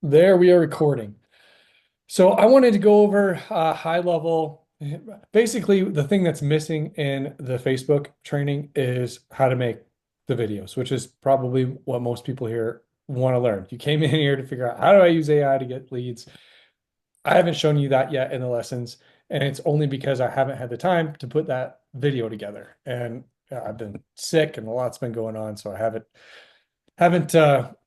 There we are recording. So I wanted to go over high level. Basically, the thing that's missing in the Facebook training is how to make the videos, which is probably what most people here want to learn. You came in here to figure out how do I use AI to get leads. I haven't shown you that yet in the lessons, and it's only because I haven't had the time to put that video together. And I've been sick and a lot's been going on, so I haven't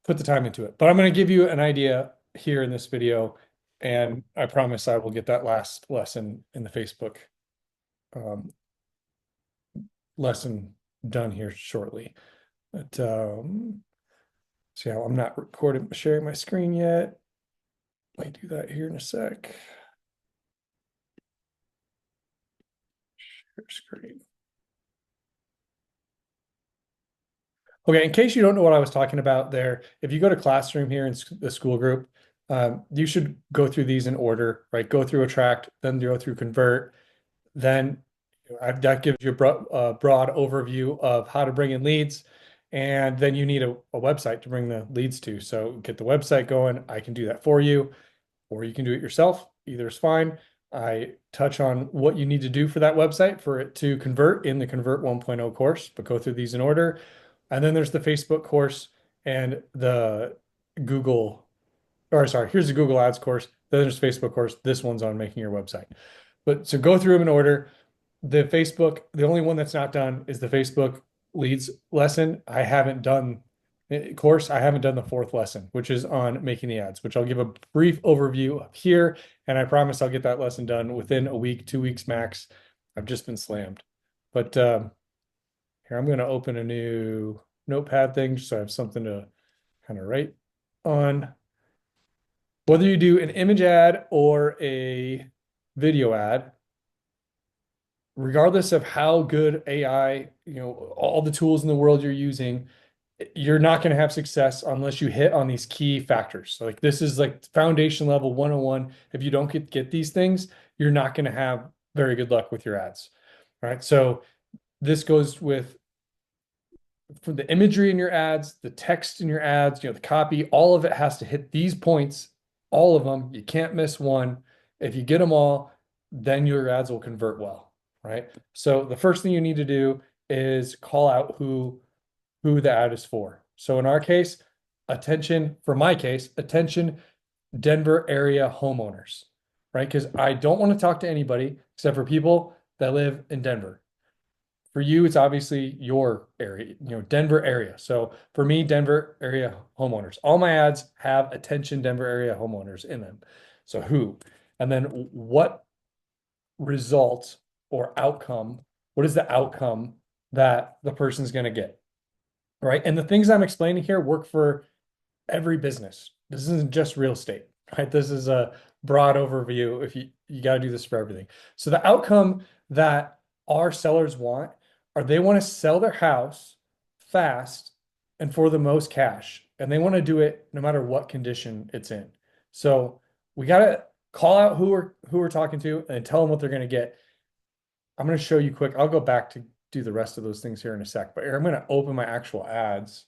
put the time into it. But I'm going to give you an idea here in this video, and I promise I will get that last lesson in the Facebook um, lesson done here shortly. But see how I'm not recording, sharing my screen yet. Might do that here in a sec. Share screen. Okay, in case you don't know what I was talking about there, if you go to Classroom here in the school group, you should go through these in order, right? Go through Attract, then go through Convert, then that gives you a broad overview of how to bring in leads. And then you need a website to bring the leads to. So get the website going. I can do that for you, or you can do it yourself. Either is fine. I touch on what you need to do for that website for it to convert in the Convert 1.0 course, but go through these in order. And then there's the Facebook course and the Google, or sorry, here's the Google Ads course. Then there's Facebook course. This one's on making your website. But so go through them in order. The Facebook, the only one that's not done is the Facebook leads lesson. I haven't done course. I haven't done the fourth lesson, which is on making the ads, which I'll give a brief overview of here. And I promise I'll get that lesson done within a week, 2 weeks max. I've just been slammed. But here, I'm going to open a new notepad thing so I have something to kind of write on. Whether you do an image ad or a video ad, regardless of how good AI, all the tools in the world you're using, you're not going to have success unless you hit on these key factors. So like this is like foundation level 101. If you don't get these things, you're not going to have very good luck with your ads. All right. So this goes with for the imagery in your ads, the text in your ads, the copy, all of it has to hit these points, all of them. You can't miss one. If you get them all, then your ads will convert well, right? So the first thing you need to do is call out who the ad is for. So in our case, for my case, attention Denver area homeowners, right? Because I don't want to talk to anybody except for people that live in Denver. For you, it's obviously your area, Denver area. So for me, Denver area homeowners. All my ads have attention Denver area homeowners in them. So who? And then what result or outcome? What is the outcome that the person's going to get? Right. And the things I'm explaining here work for every business. This isn't just real estate, right? This is a broad overview. If you got to do this for everything. So the outcome that our sellers want are they want to sell their house fast and for the most cash. And they want to do it no matter what condition it's in. So we got to call out who we're talking to and tell them what they're going to get. I'm going to show you quick. I'll go back to do the rest of those things here in a sec, but here I'm going to open my actual ads.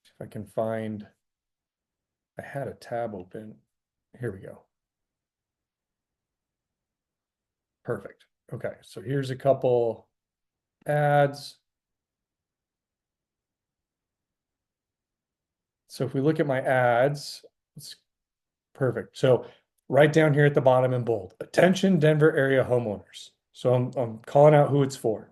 If I can find, I had a tab open. Here we go. Perfect. Okay, so here's a couple ads. So if we look at my ads, it's perfect. So right down here at the bottom in bold, attention Denver area homeowners. So I'm calling out who it's for.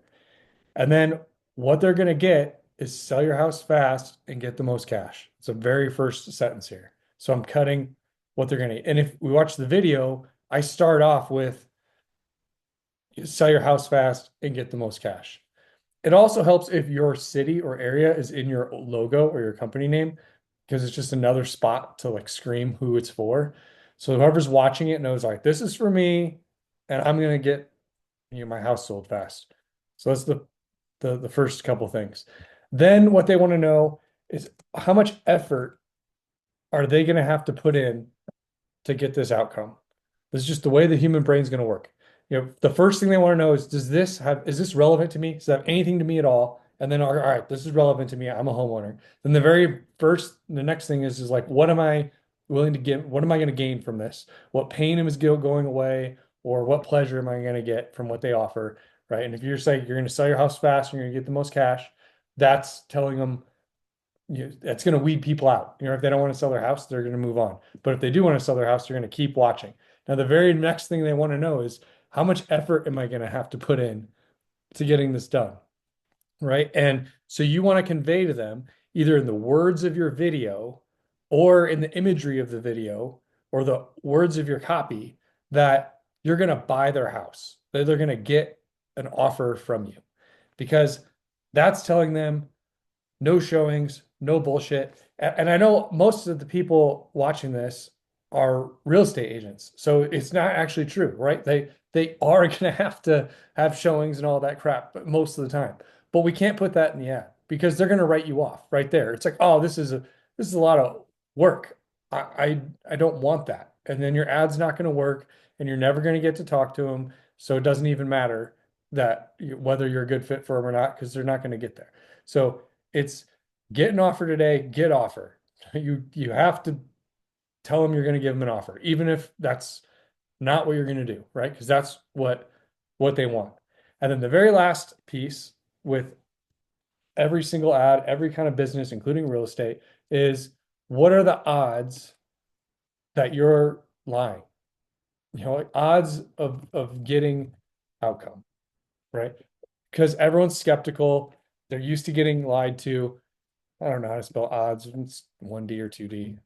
And then what they're going to get is sell your house fast and get the most cash. It's the very first sentence here. So I'm cutting what they're going to, and if we watch the video, I start off with sell your house fast and get the most cash. It also helps if your city or area is in your logo or your company name, because it's just another spot to like scream who it's for. So whoever's watching it knows like this is for me, and I'm gonna get my house sold fast. So that's the first couple things. Then what they want to know is how much effort are they gonna have to put in to get this outcome? This is just the way the human brain is gonna work. The first thing they want to know is is this relevant to me? Does it have anything to me at all? And then, all right, this is relevant to me. I'm a homeowner. Then the next thing is like, what am I willing to give? What am I going to gain from this? What pain is going away, or what pleasure am I going to get from what they offer, right? And if you're saying you're going to sell your house fast, and you're going to get the most cash, that's telling them that's going to weed people out. If they don't want to sell their house, they're going to move on. But if they do want to sell their house, they're going to keep watching. Now, the very next thing they want to know is how much effort am I going to have to put in to getting this done? Right. And so you want to convey to them either in the words of your video or in the imagery of the video or the words of your copy that you're going to buy their house, that they're going to get an offer from you because that's telling them no showings, no bullshit. And I know most of the people watching this are real estate agents. So it's not actually true, right? They are going to have showings and all that crap, but most of the time. But we can't put that in the ad because they're going to write you off right there. It's like, oh, this is a lot of work. I don't want that. And then your ad's not going to work and you're never going to get to talk to them. So it doesn't even matter that whether you're a good fit for them or not, because they're not going to get there. So it's get an offer today, get offer. You have to tell them you're going to give them an offer, even if that's not what you're going to do, right? Because that's what they want. And then the very last piece with every single ad, every kind of business, including real estate, is what are the odds that you're lying? Like odds of getting outcome, right? Because everyone's skeptical. They're used to getting lied to. I don't know how to spell odds. It's 1D or 2D.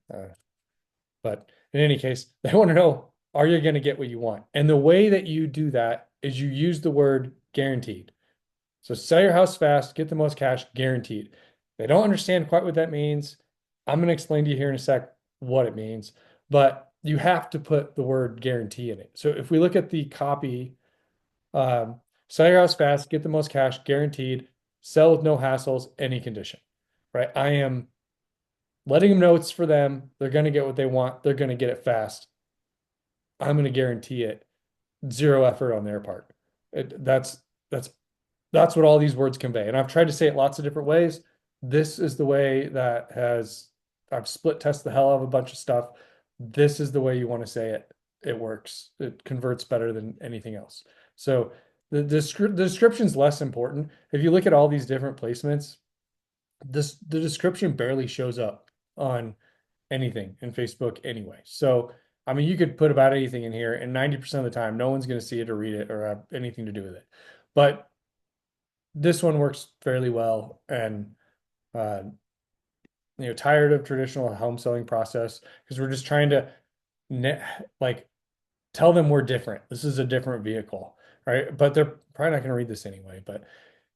But in any case, they want to know, are you going to get what you want? And the way that you do that is you use the word guaranteed. So sell your house fast, get the most cash, guaranteed. They don't understand quite what that means. I'm going to explain to you here in a sec what it means, but you have to put the word guarantee in it. So if we look at the copy, sell your house fast, get the most cash, guaranteed, sell with no hassles, any condition, right? I am letting them know it's for them. They're going to get what they want. They're going to get it fast. I'm going to guarantee it. Zero effort on their part. That's that's what all these words convey. And I've tried to say it lots of different ways. This is the way that I've split test the hell out of a bunch of stuff. This is the way you want to say it. It works. It converts better than anything else. So the description's less important. If you look at all these different placements, the description barely shows up on anything in Facebook anyway. So, I mean, you could put about anything in here, and 90% of the time, no one's going to see it or read it or have anything to do with it. But this one works fairly well. And, tired of traditional home selling process because we're just trying to like tell them we're different. This is a different vehicle, right? But they're probably not going to read this anyway. But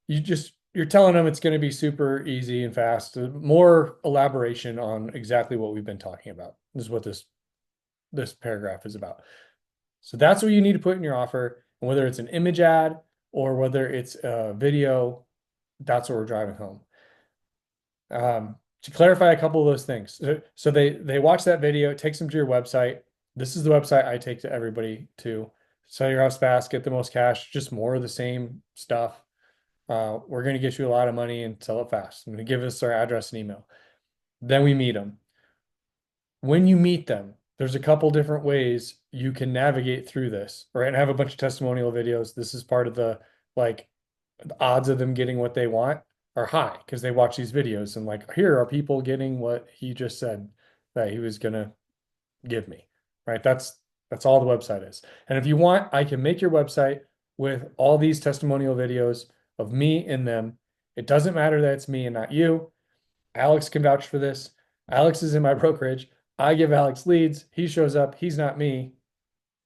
you're telling them it's going to be super easy and fast. More elaboration on exactly what we've been talking about. This is what this paragraph is about. So that's what you need to put in your offer. And whether it's an image ad or whether it's a video, that's what we're driving home. To clarify a couple of those things. So they watch that video, it takes them to your website. This is the website I take to everybody to sell your house fast, get the most cash, just more of the same stuff. We're going to get you a lot of money and sell it fast. I'm going to give us our address and email. Then we meet them. When you meet them, there's a couple different ways you can navigate through this, right? And I have a bunch of testimonial videos. This is part of the odds of them getting what they want are high because they watch these videos and like, here are people getting what he just said that he was gonna give me, right? That's all the website is. And if you want, I can make your website with all these testimonial videos of me in them. It doesn't matter that it's me and not you. Alex can vouch for this. Alex is in my brokerage. I give Alex leads. He shows up. He's not me.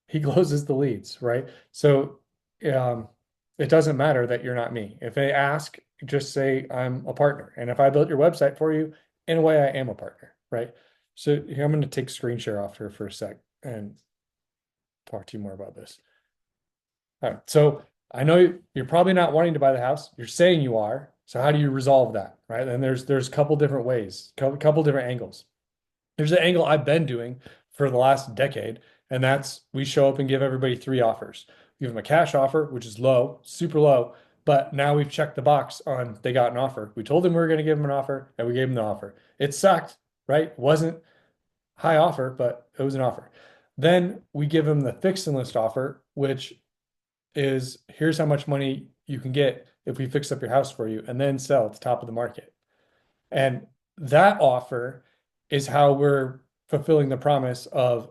He closes the leads, right? So it doesn't matter that you're not me. If they ask, just say I'm a partner. And if I built your website for you, in a way, I am a partner, right? So here, I'm going to take screen share off here for a sec and talk to you more about this. All right. So I know you're probably not wanting to buy the house. You're saying you are. So how do you resolve that, right? And there's a couple different ways, couple different angles. There's an angle I've been doing for the last decade, and that's we show up and give everybody three offers. We give them a cash offer, which is low, super low, But now we've checked the box on they got an offer. We told them we were going to give them an offer and we gave them the offer. It sucked, right? It wasn't high offer, but it was an offer. Then we give them the fix and list offer, which is here's how much money you can get if we fix up your house for you and then sell at the top of the market. And that offer is how we're fulfilling the promise of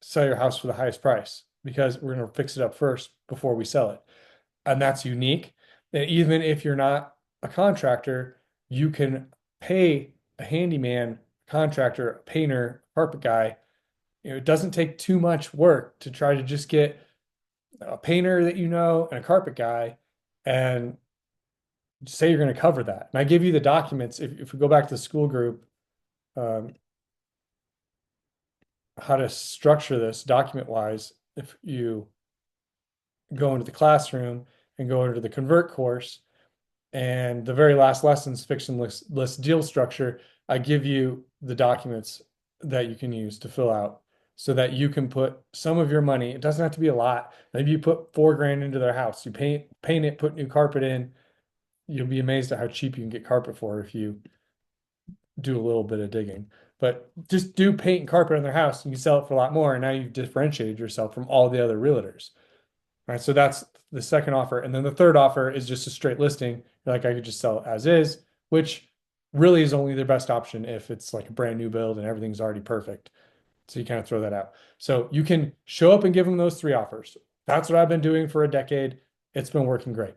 sell your house for the highest price because we're going to fix it up first before we sell it. And that's unique. And even if you're not a contractor, you can pay a handyman, contractor, a painter, carpet guy. It doesn't take too much work to try to just get a painter that you know and a carpet guy and say you're going to cover that. And I give you the documents. If we go back to the school group, um, how to structure this document wise, if you go into the classroom and go into the convert course, and the very last lessons, fiction list deal structure, I give you the documents that you can use to fill out so that you can put some of your money. It doesn't have to be a lot. Maybe you put 4 grand into their house, you paint it, put new carpet in. You'll be amazed at how cheap you can get carpet for if you do a little bit of digging. But just do paint and carpet on their house and you sell it for a lot more. And now you've differentiated yourself from all the other realtors. All right. So that's the second offer. And then the third offer is just a straight listing. Like I could just sell it as is, which really is only their best option if it's like a brand new build and everything's already perfect. So you kind of throw that out. So you can show up and give them those 3 offers. That's what I've been doing for a decade. It's been working great.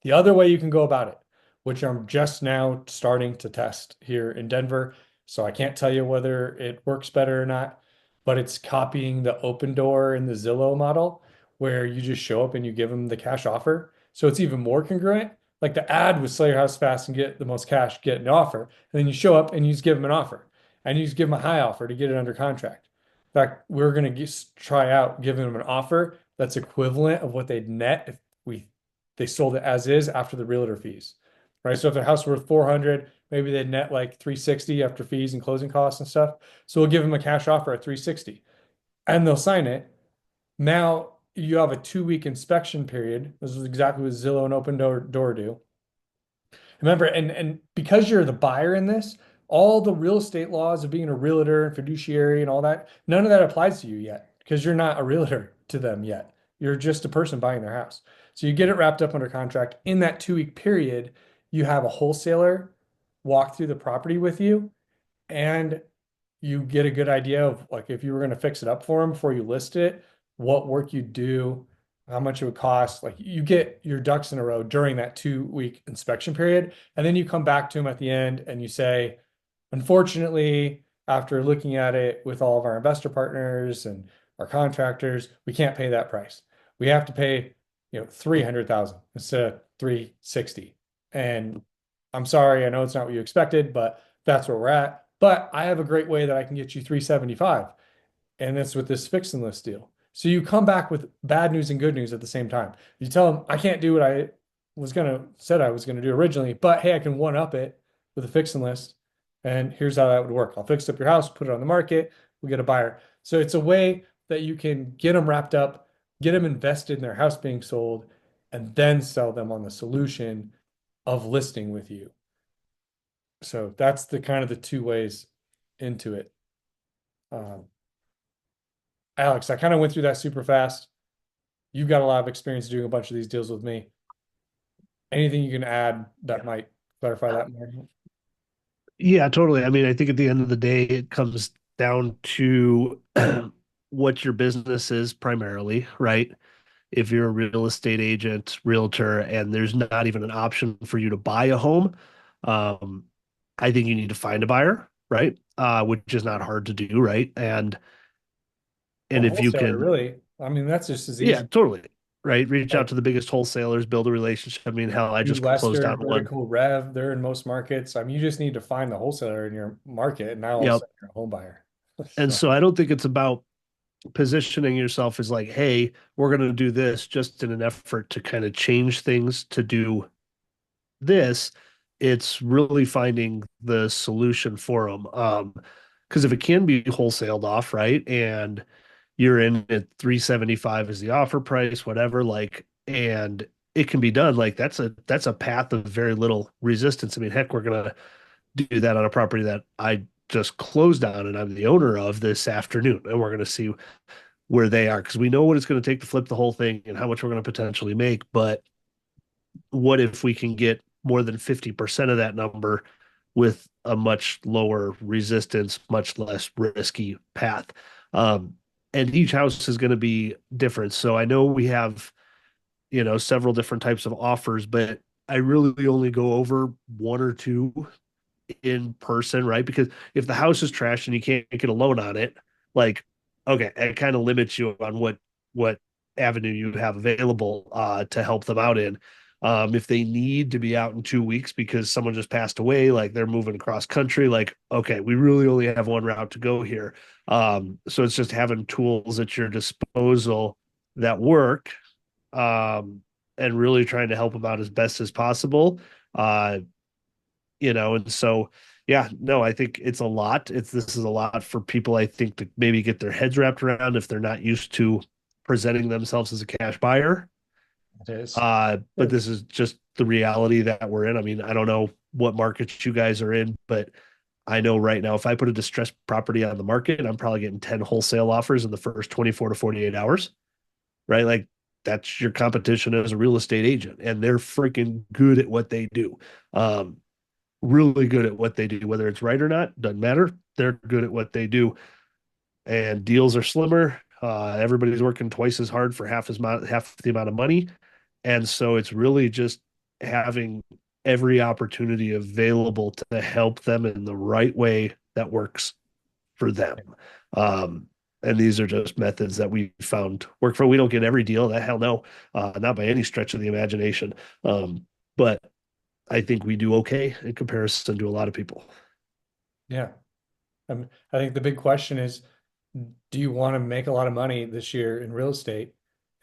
The other way you can go about it, which I'm just now starting to test here in Denver, so I can't tell you whether it works better or not, but it's copying the Opendoor and the Zillow model where you just show up and you give them the cash offer. So it's even more congruent. Like the ad was sell your house fast and get the most cash, get an offer. And then you show up and you just give them an offer and you just give them a high offer to get it under contract. In fact, we're going to try out giving them an offer that's equivalent of what they'd net if they sold it as is after the realtor fees, right? So if their house was worth 400, maybe they'd net like 360 after fees and closing costs and stuff. So we'll give them a cash offer at 360 and they'll sign it. Now you have a 2-week inspection period. This is exactly what Zillow and Opendoor do. Remember, and because you're the buyer in this, all the real estate laws of being a realtor and fiduciary and all that, none of that applies to you yet because you're not a realtor to them yet. You're just a person buying their house. So you get it wrapped up under contract. In that 2-week period, you have a wholesaler walk through the property with you and you get a good idea of like if you were going to fix it up for them before you list it, what work you do, how much it would cost. Like you get your ducks in a row during that 2-week inspection period. And then you come back to them at the end and you say, unfortunately, after looking at it with all of our investor partners and our contractors, we can't pay that price. We have to pay, 300,000 instead of 360. And I'm sorry, I know it's not what you expected, but that's where we're at. But I have a great way that I can get you 375. And that's with this fix and list deal. So you come back with bad news and good news at the same time. You tell them, I can't do what I said I was gonna do originally, but hey, I can one up it with a fix and list. And here's how that would work. I'll fix up your house, put it on the market, we'll get a buyer. So it's a way that you can get them wrapped up, get them invested in their house being sold, and then sell them on the solution of listing with you. So that's the kind of the 2 ways into it. Alex, I kind of went through that super fast. You've got a lot of experience doing a bunch of these deals with me. Anything you can add that might clarify that more? Yeah, totally. I mean, I think at the end of the day, it comes down to what your business is primarily, right? If you're a real estate agent, realtor, and there's not even an option for you to buy a home, um, I think you need to find a buyer, right? Which is not hard to do, right? And Or if you wholesaler, can, really. I mean, that's just as yeah, easy. totally, right? Reach out Like to the biggest wholesalers, build a relationship. I mean, hell, I New just closed Western, down one. Vertical Rev, they're in most markets. I mean, you just need to find the wholesaler in your market, and now all of a Yep. sudden you're a home buyer. And So so I don't think it's about positioning yourself as like, hey, we're going to do this just in an effort to kind of change things to do this. It's really finding the solution for them. Because if it can be wholesaled off, right, and you're in at 375 is the offer price, whatever, like, and it can be done. Like that's a path of very little resistance. I mean, heck, we're gonna do that on a property that I just closed on and I'm the owner of this afternoon, and we're gonna see where they are because we know what it's going to take to flip the whole thing and how much we're going to potentially make. But what if we can get more than 50% of that number with a much lower resistance, much less risky path? Um, and each house is going to be different. So I know we have, several different types of offers, but I really only go over one or two in person, right? Because if the house is trash and you can't get a loan on it, like, okay, it kind of limits you on what avenue you have available to help them out in. If they need to be out in 2 weeks because someone just passed away, like they're moving across country, like, okay, we really only have one route to go here. So it's just having tools at your disposal that work, and really trying to help them out as best as possible. Uh, and so yeah, no, I think it's a lot. This is a lot for people, I think, to maybe get their heads wrapped around if they're not used to presenting themselves as a cash buyer. It is. But this is just the reality that we're in. I mean, I don't know what markets you guys are in, but I know right now if I put a distressed property on the market, I'm probably getting 10 wholesale offers in the first 24 to 48 hours, right? Like that's your competition as a real estate agent, and they're freaking good at what they do. Um, really good at what they do, whether it's right or not, doesn't matter. They're good at what they do, and deals are slimmer. Everybody's working twice as hard for half the amount of money, and so it's really just having every opportunity available to help them in the right way that works for them. Um, and these are just methods that we found work for. We don't get every deal. That hell no, not by any stretch of the imagination. But I think we do okay in comparison to a lot of people. Yeah. I think the big question is, do you want to make a lot of money this year in real estate?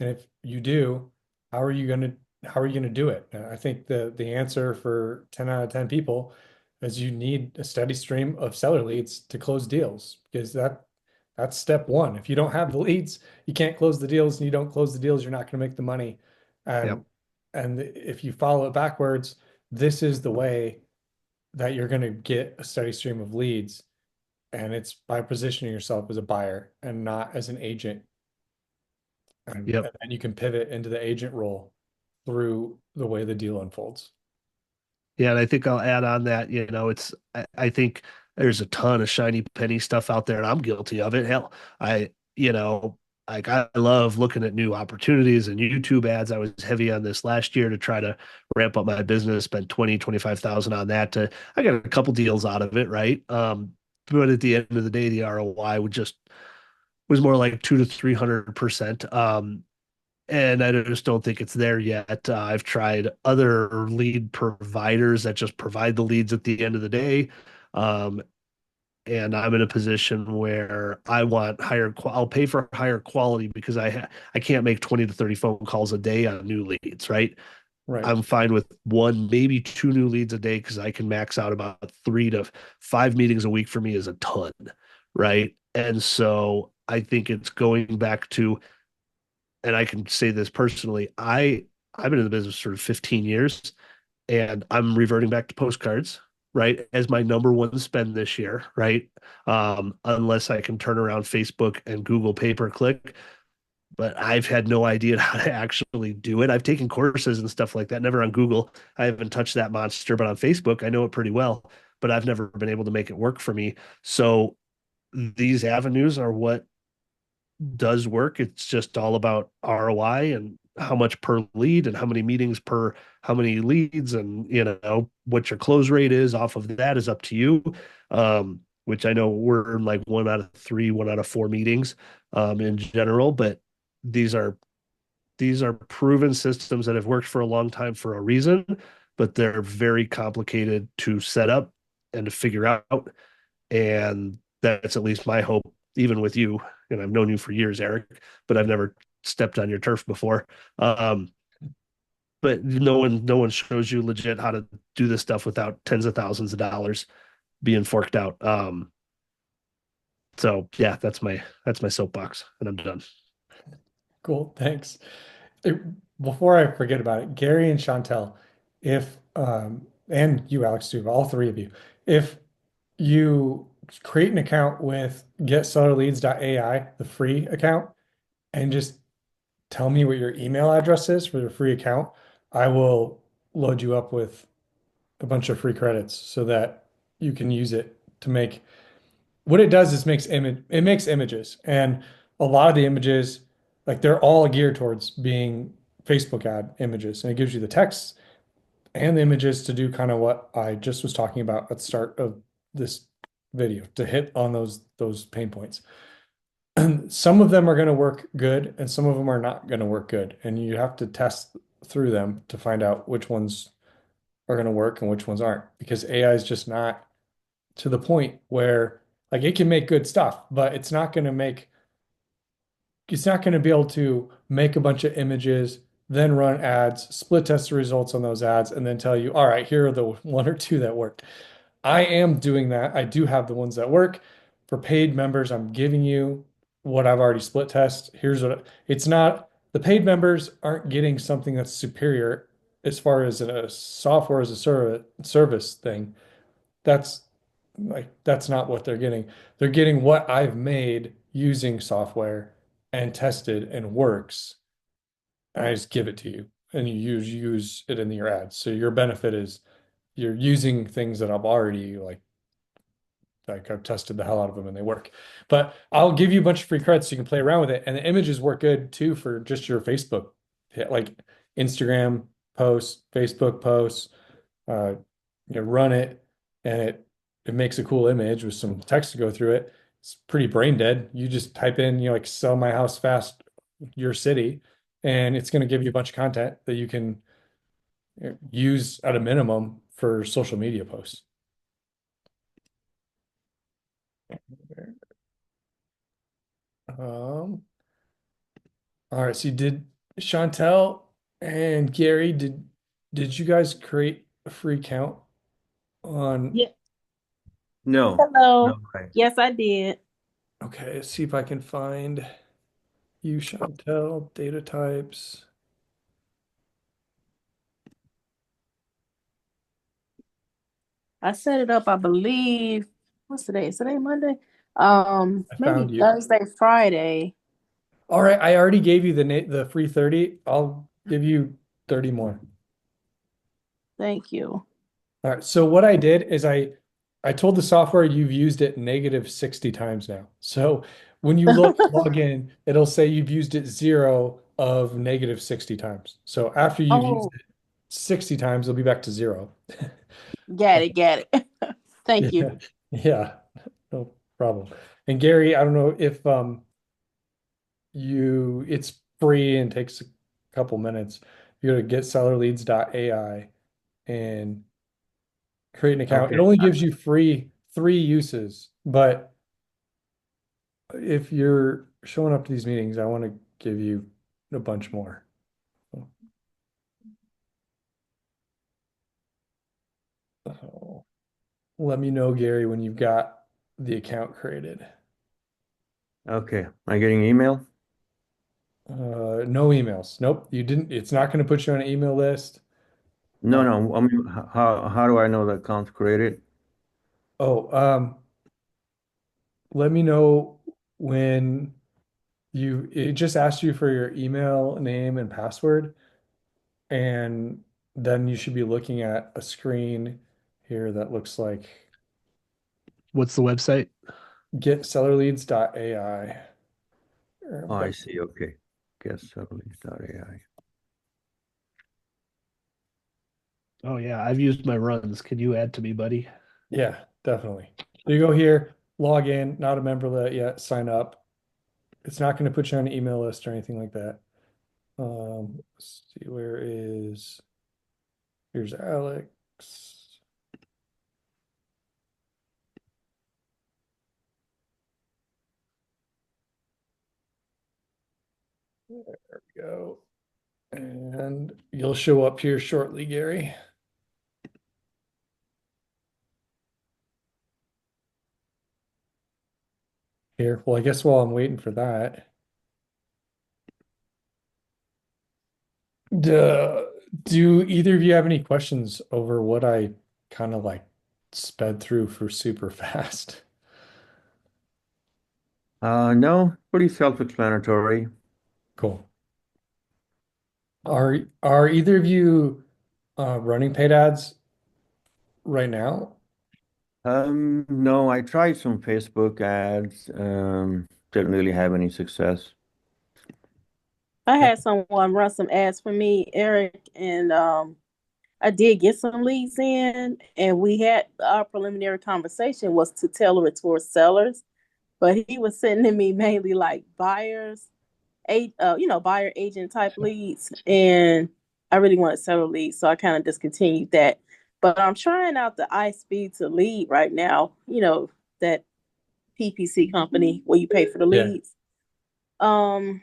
And if you do, how are you going to do it? And I think the answer for 10 out of 10 people is you need a steady stream of seller leads to close deals because that's step one. If you don't have the leads, you can't close the deals, and you don't close the deals, you're not going to make the money. Yep. And if you follow it backwards, this is the way that you're going to get a steady stream of leads. And it's by positioning yourself as a buyer and not as an agent. Yep. And then you can pivot into the agent role through the way the deal unfolds. Yeah. And I think I'll add on that, I think there's a ton of shiny penny stuff out there, and I'm guilty of it. Hell, I, you know, like I love looking at new opportunities and YouTube ads. I was heavy on this last year to try to ramp up my business, spent 25,000 on that I got a couple deals out of it. Right. But at the end of the day, the ROI was more like 200 to 300%. And I just don't think it's there yet. I've tried other lead providers that just provide the leads at the end of the day. Um, and I'm in a position where I want I'll pay for higher quality because I can't make 20 to 30 phone calls a day on new leads, right? Right. I'm fine with one, maybe two new leads a day because I can max out about 3 to 5 meetings a week for me is a ton, right? And so I think it's going back to, and I can say this personally, I've been in the business for 15 years, and I'm reverting back to postcards, right, as my number one spend this year, right? Unless I can turn around Facebook and Google pay per click, but I've had no idea how to actually do it. I've taken courses and stuff like that, never on Google. I haven't touched that monster, but on Facebook, I know it pretty well, but I've never been able to make it work for me. So these avenues are what does work. It's just all about ROI and how much per lead and how many meetings per how many leads, and what your close rate is off of that is up to you. Which I know we're like 1 out of 3, 1 out of 4 meetings in general, but these are proven systems that have worked for a long time for a reason, but they're very complicated to set up and to figure out. And that's at least my hope, even with you. And I've known you for years, Eric, but I've never stepped on your turf before. Um, but no one shows you legit how to do this stuff without tens of thousands of dollars being forked out. So yeah, that's my soapbox, and I'm done. Cool. Thanks. before I forget about it, Gary and Chantel, if and you, Alex, too, all three of you, if you create an account with getsellerleads.ai, the free account, and just tell me what your email address is for the free account, I will load you up with a bunch of free credits so that you can use it to make what it does is makes images, and a lot of the images, like they're all geared towards being Facebook ad images, and it gives you the text and the images to do kind of what I just was talking about at the start of this video to hit on those pain points. Some of them are going to work good and some of them are not going to work good, and you have to test through them to find out which ones are going to work and which ones aren't, because AI is just not to the point where like it can make good stuff, but it's not going to be able to make a bunch of images, then run ads, split test the results on those ads, and then tell you, all right, here are the one or two that worked. I am doing that. I do have the ones that work. For paid members, I'm giving you what I've already split test. Here's what it's not, the paid members aren't getting something that's superior as far as a software as a service thing. That's that's not what they're getting. They're getting what I've made using software and tested and works. And I just give it to you and you use it in your ads. So your benefit is you're using things that I've already like I've tested the hell out of them and they work. But I'll give you a bunch of free credits so you can play around with it. And the images work good too for just your Facebook, like Instagram posts, Facebook posts, uh, run it, and it makes a cool image with some text to go through it. It's pretty brain dead. You just type in, like sell my house fast, your city, and it's going to give you a bunch of content that you can use at a minimum for social media posts. Um, all right, so you did Chantel and Gary, did you guys create a free account on Yeah. No, no, Hello. I, Yes, I did. okay, let's see if I can find you, Chantel, data types. I set it up, I believe. What's today? Is today Monday? I found Maybe you. Thursday, Friday. All right, I already gave you the free 30. I'll give you 30 more. Thank you. All right. So what I did is I told the software you've used it negative 60 times now. So when you log in, it'll say you've used it 0 of negative 60 times. So after you've used Oh, it 60 times, it'll be back to 0. get it. Thank you. Yeah. Yeah. No problem. And Gary, I don't know if it's free and takes a couple minutes. You go to getsellerleads.ai and create an account. It okay. only gives you free 3 uses, but if you're showing up to these meetings, I want to give you a bunch more. So let me know, Gary, when you've got the account created. Okay. Am I getting email? No emails. Nope, you didn't. It's not going to put you on an email list. No, Uh, no. I mean, how do I know the account's created? oh, let me know when it just asks you for your email name and password, and then you should be looking at a screen here that looks like What's the website? getsellerleads.ai. Oh, I see. Okay. GetSettlings.ai. Oh yeah, I've used my runs. Can you add to me, buddy? Yeah, definitely. So you go here, log in, not a member yet, sign up. It's not going to put you on an email list or anything like that. Let's see, here's Alex. There we go. And you'll show up here shortly, Gary. Here. Well, I guess while I'm waiting for that, Duh. Do either of you have any questions over what I kind of like sped through for super fast? No, pretty self-explanatory. Cool. Are either of you running paid ads right now? No, I tried some Facebook ads, didn't really have any success. I had someone run some ads for me, Eric, and I did get some leads in, and we had our preliminary conversation was to tailor it towards sellers, but he was sending me mainly like buyers, buyer agent type leads, and I really wanted seller leads, so I kind of discontinued that. But I'm trying out the iSpeed to lead right now. That PPC company where you pay for the Yeah. leads. Um,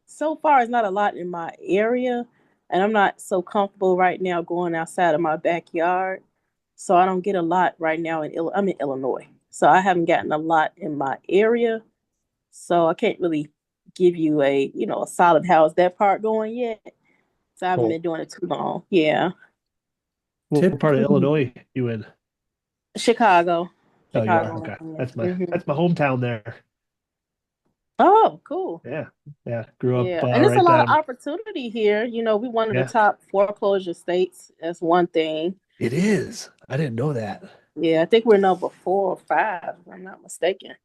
so far it's not a lot in my area, and I'm not so comfortable right now going outside of my backyard. So I don't get a lot right now I'm in Illinois. So I haven't gotten a lot in my area. So I can't really give you a solid how's that part going yet. So I haven't Cool. been doing it too long. Yeah. What part of Typically, Illinois you in? Chicago. Oh, you are. Chicago. Okay. Yeah. That's my hometown there. Oh, cool. Yeah. Yeah. Grew up Yeah, and there's a right lot of down. opportunity here. We one of the Yeah. top foreclosure states. That's one thing. It is. I didn't know that. Yeah, I think we're number 4 or 5, if I'm not mistaken.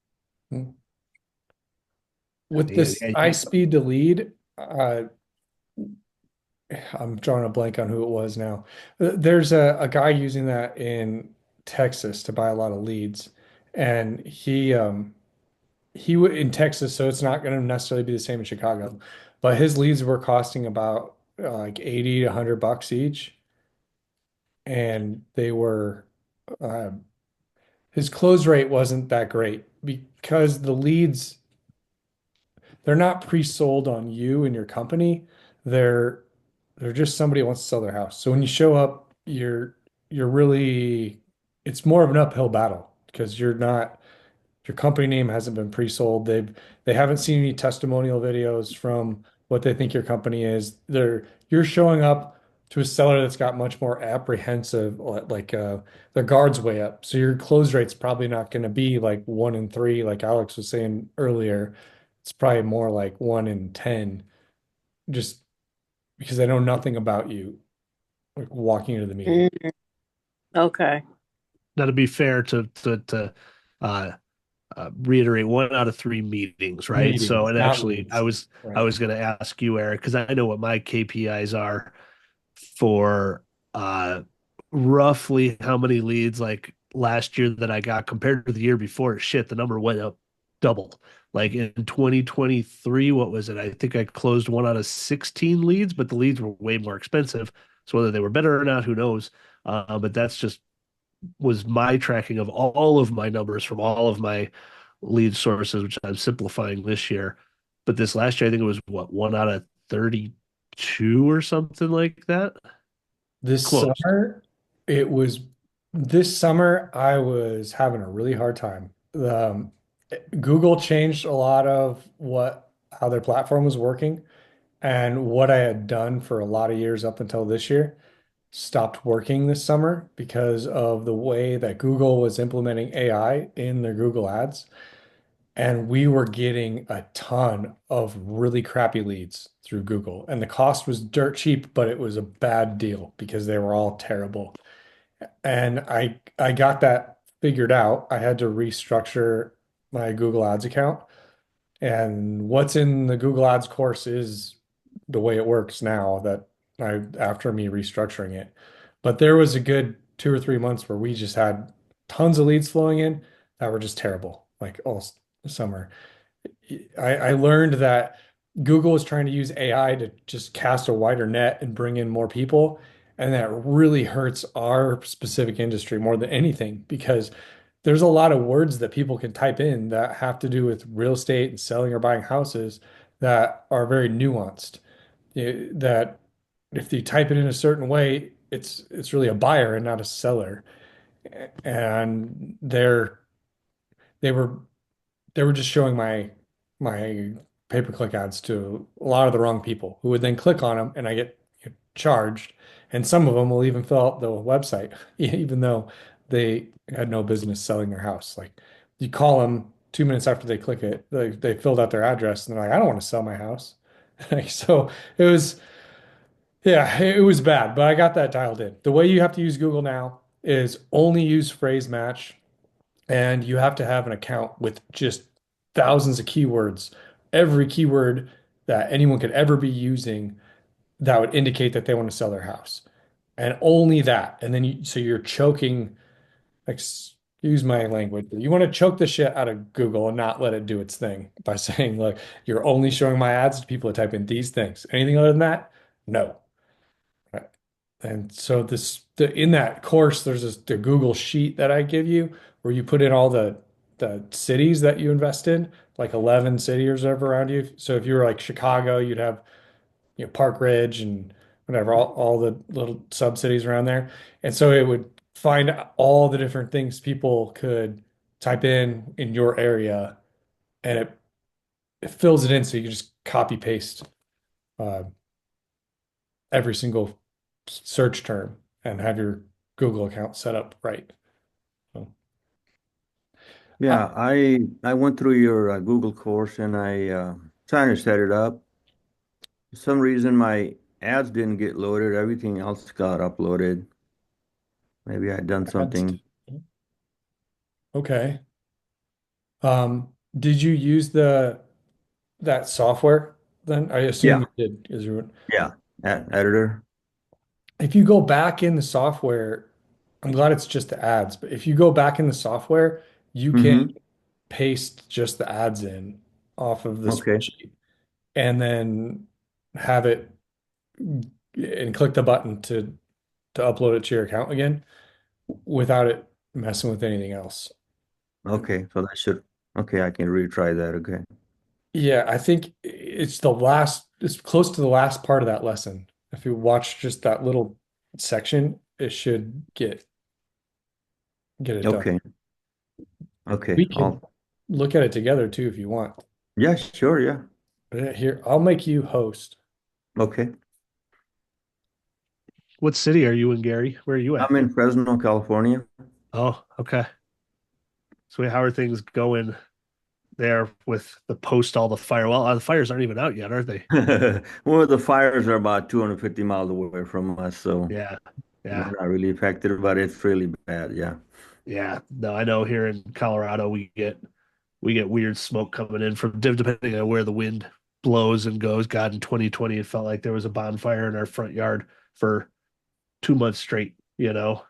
with Yeah, this yeah, iSpeed to lead, I'm drawing a blank on who it was now. There's a guy using that in Texas to buy a lot of leads, and he would in Texas, so it's not going to necessarily be the same in Chicago, but his leads were costing about like 80 to $100 each, and they were uh, his close rate wasn't that great because the leads they're not pre-sold on you and your company. They're they're just somebody who wants to sell their house. So when you show up, you're really it's more of an uphill battle because you're not your company name hasn't been pre-sold. They haven't seen any testimonial videos from what they think your company is. You're showing up to a seller that's got much more apprehensive, like their guards way up. So your close rate's probably not going to be like 1 in 3, like Alex was saying earlier. It's probably more like 1 in 10, just because I know nothing about you, like walking into the meeting. Mm, okay. Now, to be fair to uh, reiterate, 1 out of 3 meetings, right? So, Meetings, and not actually, I leads. was I Right. was going to ask you, Eric, because I know what my KPIs are for roughly how many leads like last year that I got compared to the year before. Shit, the number went up double. Like in 2023, what was it? I think I closed 1 out of 16 leads, but the leads were way more expensive. So whether they were better or not, who knows? But that's just was my tracking of all of my numbers from all of my lead sources, which I'm simplifying this year. But this last year, I think it was what, 1 out of 32 or something like that. This Closed. summer, it was this summer I was having a really hard time. Google changed a lot of what how their platform was working, and what I had done for a lot of years up until this year stopped working this summer because of the way that Google was implementing AI in their Google Ads. And we were getting a ton of really crappy leads through Google. And the cost was dirt cheap, but it was a bad deal because they were all terrible. And I got that figured out. I had to restructure my Google Ads account. And what's in the Google Ads course is the way it works now that I after me restructuring it. But there was a good 2 or 3 months where we just had tons of leads flowing in that were just terrible, like all summer. I learned that Google is trying to use AI to just cast a wider net and bring in more people. And that really hurts our specific industry more than anything because there's a lot of words that people can type in that have to do with real estate and selling or buying houses that are very nuanced. That if you type it in a certain way, it's really a buyer and not a seller. And they were they were just showing my pay-per-click ads to a lot of the wrong people who would then click on them and I get charged. And some of them will even fill out the website, even though they had no business selling their house. Like you call them 2 minutes after they click it, they filled out their address and they're like, I don't want to sell my house. Like, so it was, yeah, it was bad, but I got that dialed in. The way you have to use Google now is only use phrase match, and you have to have an account with just thousands of keywords. Every keyword that anyone could ever be using that would indicate that they want to sell their house. And only that. And then so you're choking, excuse my language, but you want to choke the shit out of Google and not let it do its thing by saying, like, you're only showing my ads to people that type in these things. Anything other than that, no. Right. And so in that course, there's the Google sheet that I give you where you put in all the cities that you invest in, like 11 cities or whatever around you. So if you were like Chicago, you'd have, Park Ridge and whatever, all the little sub cities around there. And so it would find all the different things people could type in your area, and it fills it in so you can just copy paste uh, every single search term and have your Google account set up right. So, uh, Yeah, I went through your Google course and I trying to set it up. For some reason, my ads didn't get loaded. Everything else got uploaded. Maybe I done ads. something. Okay. Did you use that software then? I assume Yeah, you did, Israel. yeah. Editor. If you go back in the software, I'm glad it's just the ads, but if you go back in the software, you can Mm-hmm. paste just the ads in off of the Okay. spreadsheet and then have it and click the button to upload it to your account again without it messing with anything else. Okay. So that should. Okay, I can retry that. Okay. Yeah, I think it's close to the last part of that lesson. If you watch just that little section, it should get it done. Okay. Okay. We can I'll. look at it together too if you want. Yeah. Sure. Yeah. Here, I'll make you host. Okay. What city are you in, Gary? Where are you at? I'm in Fresno, California. Oh, okay. So how are things going there with the post all the fire? Well, the fires aren't even out yet, are they? Well, the fires are about 250 miles away from us, so Yeah. we're Yeah. not really affected, but it's really bad. Yeah. Yeah. No, I know here in Colorado we get weird smoke coming in from depending on where the wind blows and goes. God, in 2020, it felt like there was a bonfire in our front yard for 2 months straight, you know?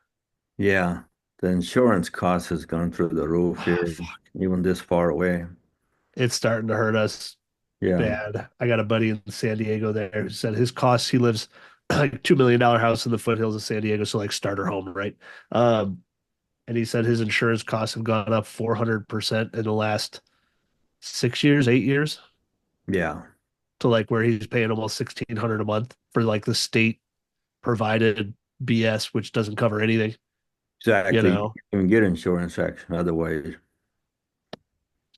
Yeah. The insurance cost has gone through the roof Oh, here, fuck. even this far away. It's starting to hurt us Yeah. bad. I got a buddy in San Diego there who said his costs, he lives like $2 million house in the foothills of San Diego, so like starter home, right? Um, and he said his insurance costs have gone up 400% in the last 6 years, 8 years, Yeah. to like where he's paying almost 1,600 a month for like the state provided BS, which doesn't cover anything, you Exactly. You know? can get insurance action otherwise.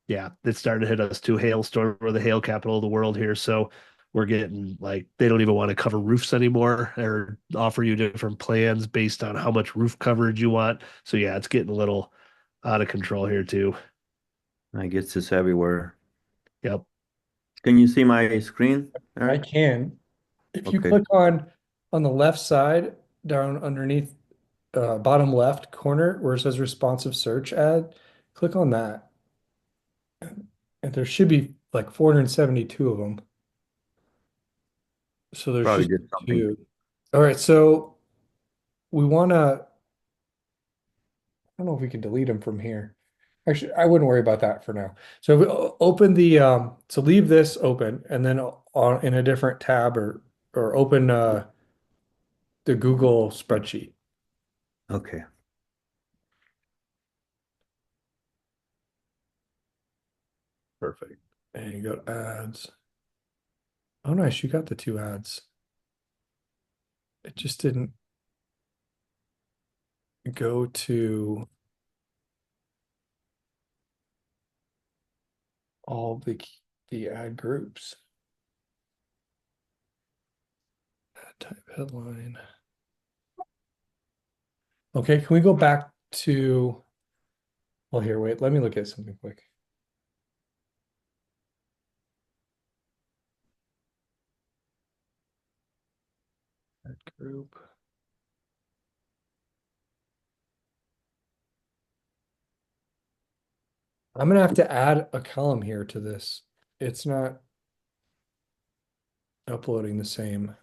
Yeah, it's starting to hit us too. Hailstorm, we're the hail capital of the world here. So we're getting like they don't even want to cover roofs anymore or offer you different plans based on how much roof coverage you want. So yeah, it's getting a little out of control here too. I guess it's everywhere. Yep. Can you see my screen, I Eric? can. If you Okay. click on the left side down underneath bottom left corner where it says responsive search ad, click on that. And there should be like 472 of them. So there's Probably just did something. two. All right, so we want to, I don't know if we can delete them from here. Actually, I wouldn't worry about that for now. So we open so leave this open and then on in a different tab or open the Google spreadsheet. Okay. Perfect. And you go to ads. Oh, nice. You got the two ads. It just didn't go to all the ad groups. Type headline. Okay, can we go back to, well, here, wait, let me look at something quick. Ad group. I'm gonna have to add a column here to this. It's not uploading the same.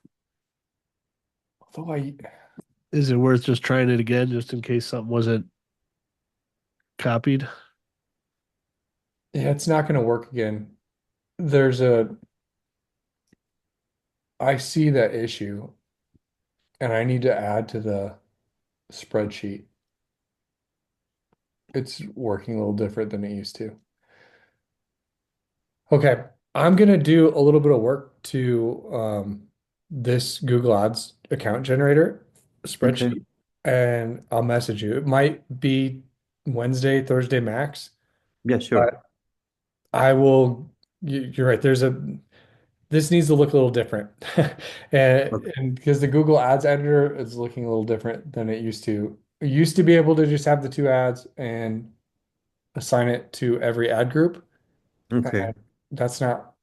Although Is it worth just trying it again just in case something wasn't copied? yeah, it's not gonna work again. There's a, I see that issue and I need to add to the spreadsheet. It's working a little different than it used to. Okay, I'm gonna do a little bit of work to this Google Ads account generator Okay. spreadsheet, and I'll message you. It might be Wednesday, Thursday max, Yeah, sure. but I will. You're right. This needs to look a little different, Okay. and because the Google Ads editor is looking a little different than it used to. It used to be able to just have the two ads and assign it to every ad group. Okay. And that's not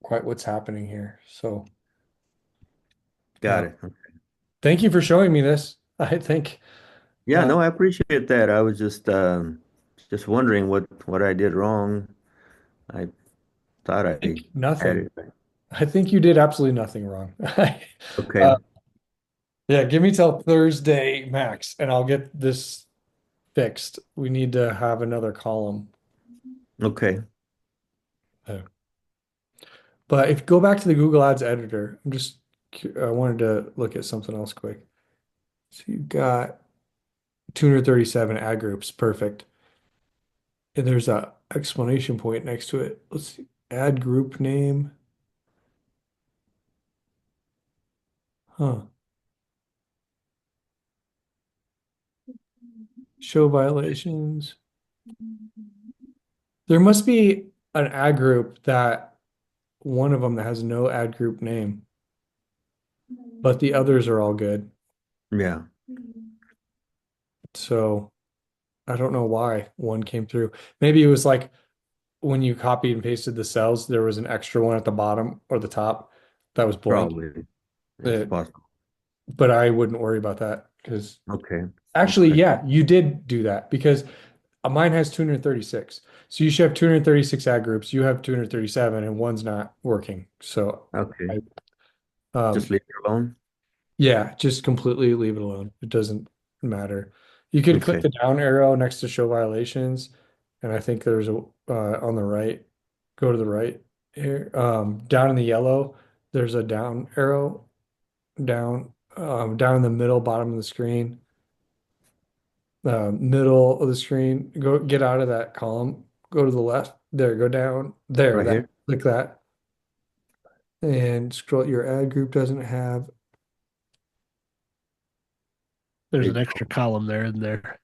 quite what's happening here. So, Got it. thank you for showing me this. I think, Yeah, uh, no, I appreciate that. I was just wondering what I did wrong. I thought I I think had nothing. it right. I think you did absolutely nothing wrong. Okay. Uh, yeah, give me till Thursday max, and I'll get this fixed. We need to have another column. Okay. Uh, But if you go back to the Google Ads editor, I wanted to look at something else quick. So you've got 237 ad groups, perfect. And there's a explanation point next to it. Let's see, ad group name. Huh. Show violations. There must be an ad group that one of them that has no ad group name, but the others are all good. Yeah. So I don't know why one came through. Maybe it was like when you copied and pasted the cells, there was an extra one at the bottom or the top that was blank. Probably. It's Uh, possible. but I wouldn't worry about that because Okay. actually, Okay. yeah, you did do that because mine has 236. So you should have 236 ad groups. You have 237 and one's not working. So Okay. I, Just um, leave it alone. yeah, just completely leave it alone. It doesn't matter. You could click Okay. the down arrow next to show violations, and I think there's a on the right. Go to the right here. Down in the yellow, there's a down arrow down in the middle bottom of the screen, middle of the screen. Go get out of that column. Go to the left. There, go down. There, Right that here. click that, and scroll. Your ad group doesn't have. There's There you an extra go. column there in there.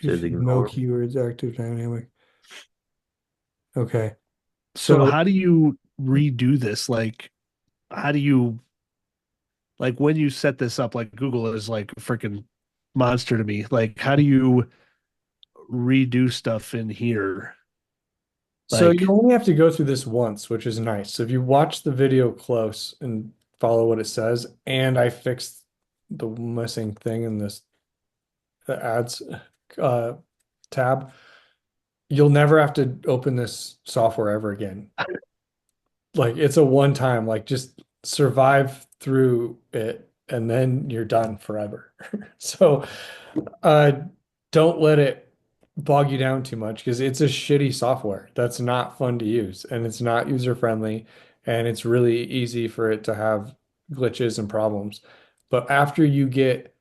Says No ignore. keywords active dynamic. Okay. So So how do you redo this? Like, how do you like when you set this up? Like Google is like a freaking monster to me. Like, how do you redo stuff in here? so you Like, only have to go through this once, which is nice. So if you watch the video close and follow what it says, and I fixed the missing thing in this the ads uh, tab, you'll never have to open this software ever again. Like it's a one time, like just survive through it and then you're done forever. So uh don't let it bog you down too much because it's a shitty software that's not fun to use and it's not user friendly and it's really easy for it to have glitches and problems. But after you get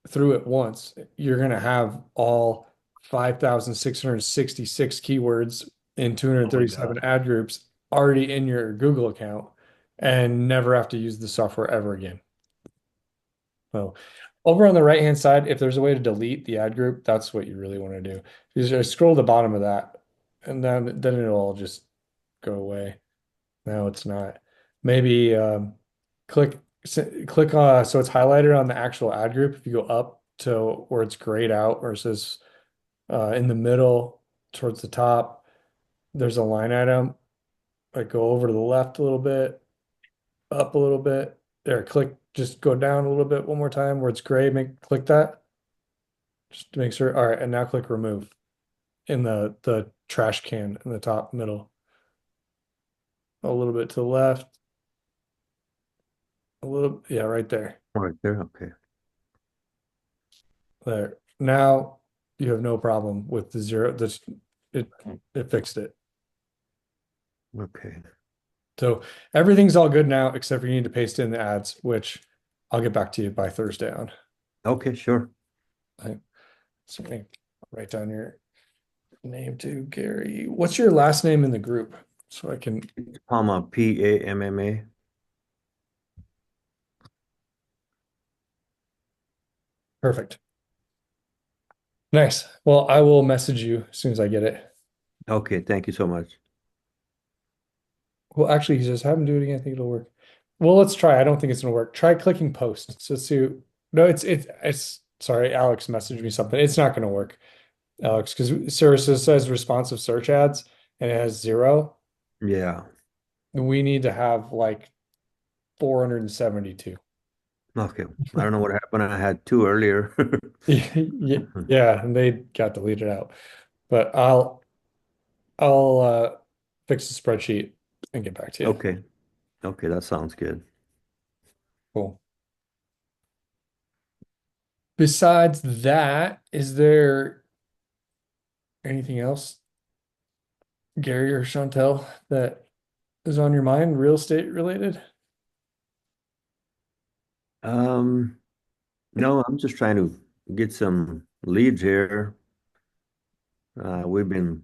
through it once, you're going to have all 5,666 keywords in oh my 237 God. ad groups already in your Google account and never have to use the software ever again. So, over on the right hand side, if there's a way to delete the ad group, that's what you really want to do. You just scroll to the bottom of that, and then it'll all just go away. No, it's not. Maybe click click so it's highlighted on the actual ad group. If you go up to where it's grayed out, where it says in the middle towards the top, there's a line item. Like go over to the left a little bit, up a little bit. There, click, just go down a little bit one more time where it's gray. Click that just to make sure. All right, and now click remove in the trash can in the top middle. A little bit to the left. A little, yeah, right there. Right there. Okay. There. Now you have no problem with the zero. It fixed it. Okay. So everything's all good now, except for you need to paste in the ads, which I'll get back to you by Thursday on. Okay, sure. So write down your name too, Gary. What's your last name in the group? So I can. Palma, Pamma. Perfect. Nice. Well, I will message you as soon as I get it. Okay, thank you so much. Well, actually, just have him do it again. I think it'll work. Well, let's try. I don't think it's gonna work. Try clicking post. So see. No, it's sorry, Alex messaged me something. It's not gonna work, Alex, because services says responsive search ads and it has 0. Yeah. We need to have like 472. Okay. I don't know what happened. I had two earlier. Yeah, and they got deleted out. But I'll fix the spreadsheet and get back to you. Okay. Okay, that sounds good. Cool. Besides that, is there anything else, Gary or Chantel, that is on your mind, real estate related? No, I'm just trying to get some leads here. We've been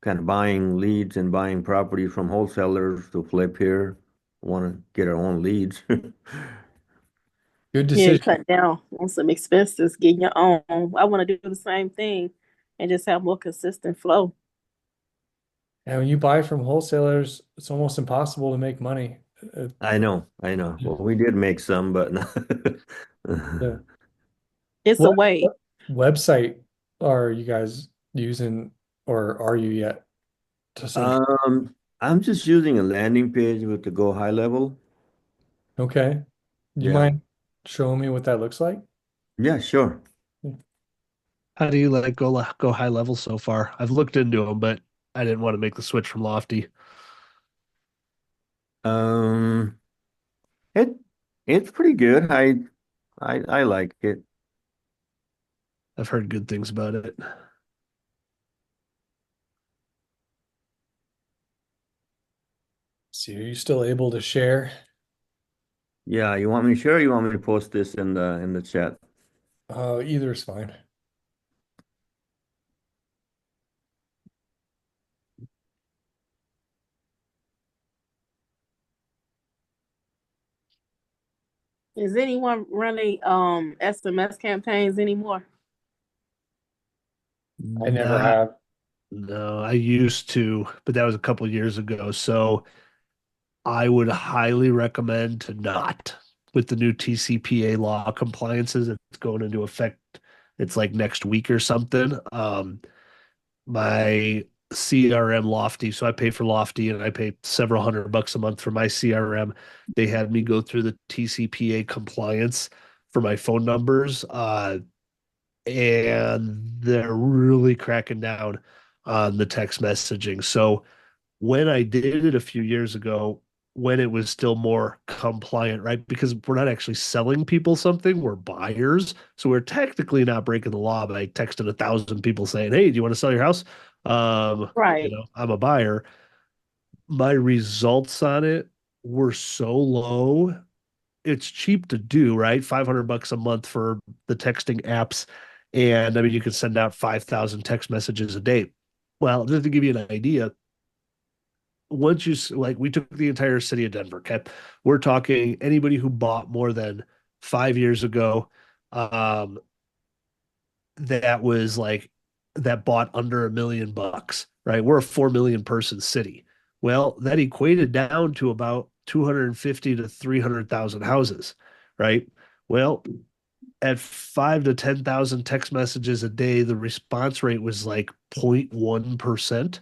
kind of buying leads and buying property from wholesalers to flip here. Want to get our own leads. Good Yeah, decision. cut down on some expenses, getting your own. I want to do the same thing and just have more consistent flow. And when you buy from wholesalers, it's almost impossible to make money. I know, I know. Well, we did make some, but Yeah. It's a way. What website are you guys using, or are you yet to search? I'm just using a landing page with the Go High Level. Okay. Do you Yeah. mind showing me what that looks like? Yeah, sure. How do you like go high level so far? I've looked into them, but I didn't want to make the switch from Lofty. Um, it it's pretty good. I like it. I've heard good things about it. See, are you still able to share? Yeah, you want me to share or you want me to post this in the chat? Either is fine. Is anyone running SMS campaigns anymore? I never Nah, have. no, I used to, but that was a couple years ago. So I would highly recommend to not with the new TCPA law compliances. It's going into effect. It's like next week or something. My CRM Lofty, so I pay for Lofty and I pay several $100 a month for my CRM. They had me go through the TCPA compliance for my phone numbers. And they're really cracking down on the text messaging. So when I did it a few years ago, when it was still more compliant, right? Because we're not actually selling people something, we're buyers. So we're technically not breaking the law by texting 1,000 people saying, "Hey, do you want to sell your house?" Right. I'm a buyer. My results on it were so low. It's cheap to do, right? $500 a month for the texting apps. And I mean, you can send out 5,000 text messages a day. Well, just to give you an idea, once you like, we took the entire city of Denver. Okay, we're talking anybody who bought more than 5 years ago, um, that was like that bought under $1 million, right? We're a 4 million person city. Well, that equated down to about 250 to 300,000 houses, right? Well, at 5 to 10,000 text messages a day, the response rate was like 0.1%.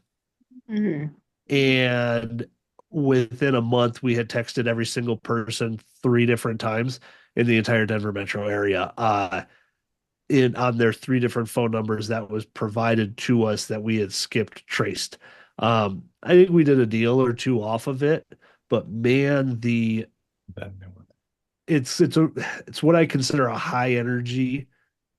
Mhm. And within a month, we had texted every single person 3 different times in the entire Denver metro area. On their 3 different phone numbers that was provided to us that we had skipped traced. I think we did a deal or two off of it, but man, it's what I consider a high energy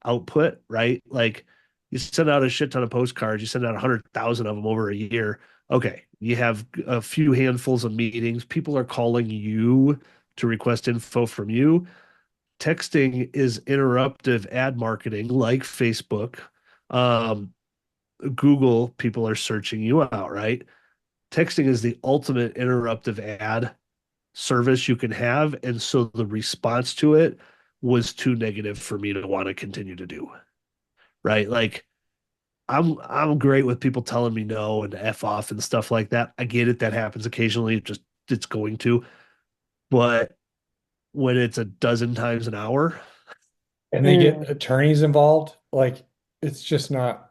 output, right? Like you send out a shit ton of postcards, you send out 100,000 of them over a year. Okay, you have a few handfuls of meetings. People are calling you to request info from you. Texting is interruptive ad marketing like Facebook. Um, Google, people are searching you out, right? Texting is the ultimate interruptive ad service you can have. And so the response to it was too negative for me to want to continue to do. Right. Like I'm great with people telling me no and F off and stuff like that. I get it. That happens occasionally. It's going to. But when it's a dozen times an hour, And they get attorneys involved, like it's just not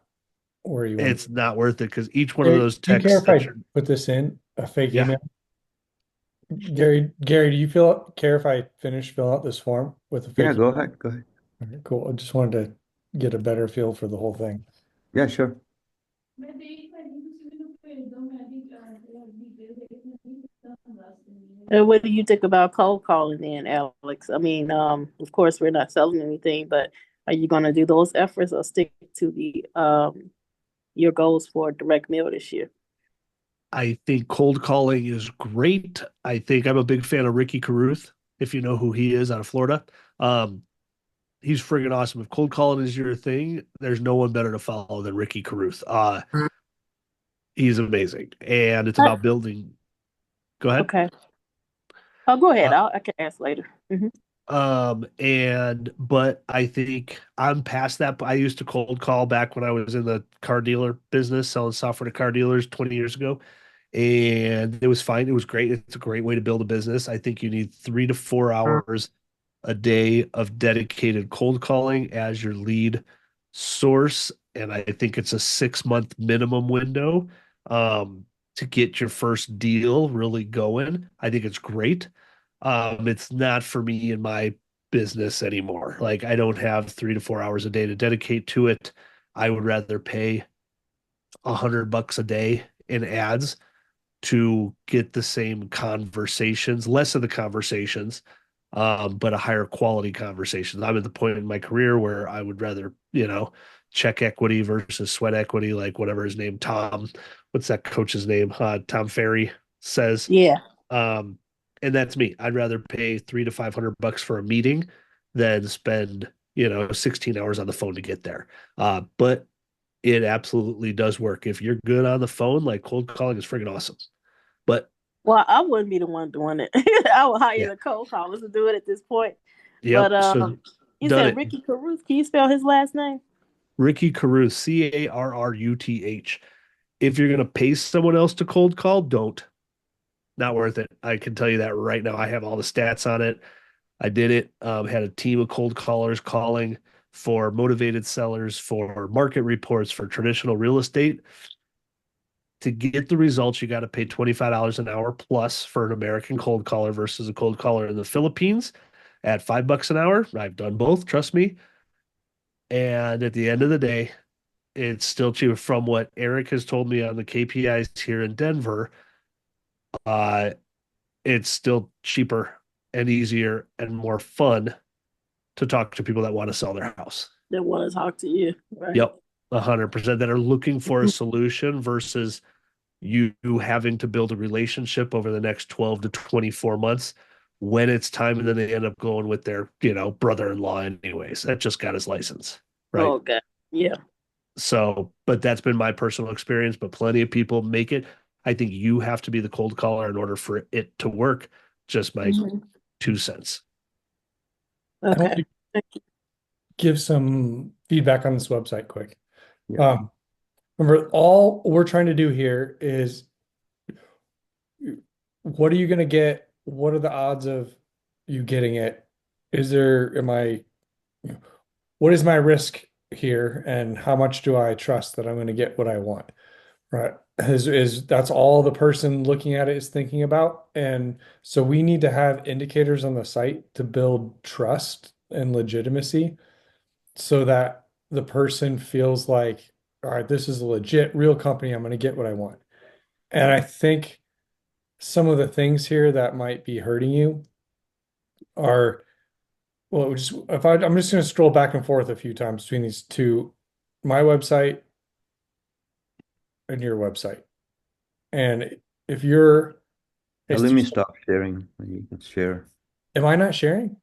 where you want. it's not worth it because each one of Gary, those do you care texts if that I you're, put this in a fake yeah, email? Gary, do you care if I finish filling out this form with a Yeah, fake go email? ahead. Go ahead. Okay, cool. I just wanted to get a better feel for the whole thing. Yeah, sure. And what do you think about cold calling then, Alex? I mean, of course, we're not selling anything, but are you going to do those efforts or stick to the your goals for direct mail this year? I think cold calling is great. I think I'm a big fan of Ricky Carruth, if you know who he is out of Florida. Um, he's friggin' awesome. If cold calling is your thing, there's no one better to follow than Ricky Carruth. He's amazing. And it's about building. Go ahead. Okay. Oh, go ahead. Uh, I can ask later. but I think I'm past that. I used to cold call back when I was in the car dealer business, selling software to car dealers 20 years ago. And it was fine. It was great. It's a great way to build a business. I think you need 3 to 4 hours a day of dedicated cold calling as your lead source. And I think it's a 6 month minimum window to get your first deal really going. I think it's great. It's not for me in my business anymore. Like I don't have 3 to 4 hours a day to dedicate to it. I would rather pay $100 a day in ads to get the same conversations, less of the conversations, but a higher quality conversation. I'm at the point in my career where I would rather, check equity versus sweat equity, like whatever his name, what's that coach's name? Tom Ferry says. Yeah. Um, and that's me. I'd rather pay $300 to $500 for a meeting than spend, 16 hours on the phone to get there. But it absolutely does work. If you're good on the phone, like cold calling is freaking awesome. But Well, I wouldn't be the one doing it. I would hire yeah, the cold callers to do it at this point. But yep. So you done said it. Ricky Caruth. Can you spell his last name? Ricky Carruth, Carruth. If you're gonna pay someone else to cold call, don't. Not worth it. I can tell you that right now. I have all the stats on it. I did it. Had a team of cold callers calling for motivated sellers, for market reports, for traditional real estate. To get the results, you got to pay $25 an hour plus for an American cold caller versus a cold caller in the Philippines at $5 an hour. I've done both, trust me. And at the end of the day, it's still cheaper. From what Eric has told me on the KPIs here in Denver, uh, it's still cheaper and easier and more fun to talk to people that want to sell their house. That want to talk to you, right? Yep, 100%. That are looking for a solution versus you having to build a relationship over the next 12 to 24 months when it's time, and then they end up going with their, brother-in-law anyways. That just got his license, right? Oh, God. Yeah. So, but that's been my personal experience, but plenty of people make it. I think you have to be the cold caller in order for it to work. Just my 2 cents. I want Okay. to give some feedback on this website quick. Yeah. Remember, all we're trying to do here is what are you going to get what are the odds of you getting it? What is my risk here, and how much do I trust that I'm going to get what I want? Right. Is that's all the person looking at it is thinking about. And so we need to have indicators on the site to build trust and legitimacy so that the person feels like, all right, this is a legit, real company. I'm going to get what I want. And I think some of the things here that might be hurting you are, well, I'm just going to scroll back and forth a few times between these two, my website and your website. And if you're, hey, Let me Steve, stop sharing. You can share. am I not sharing?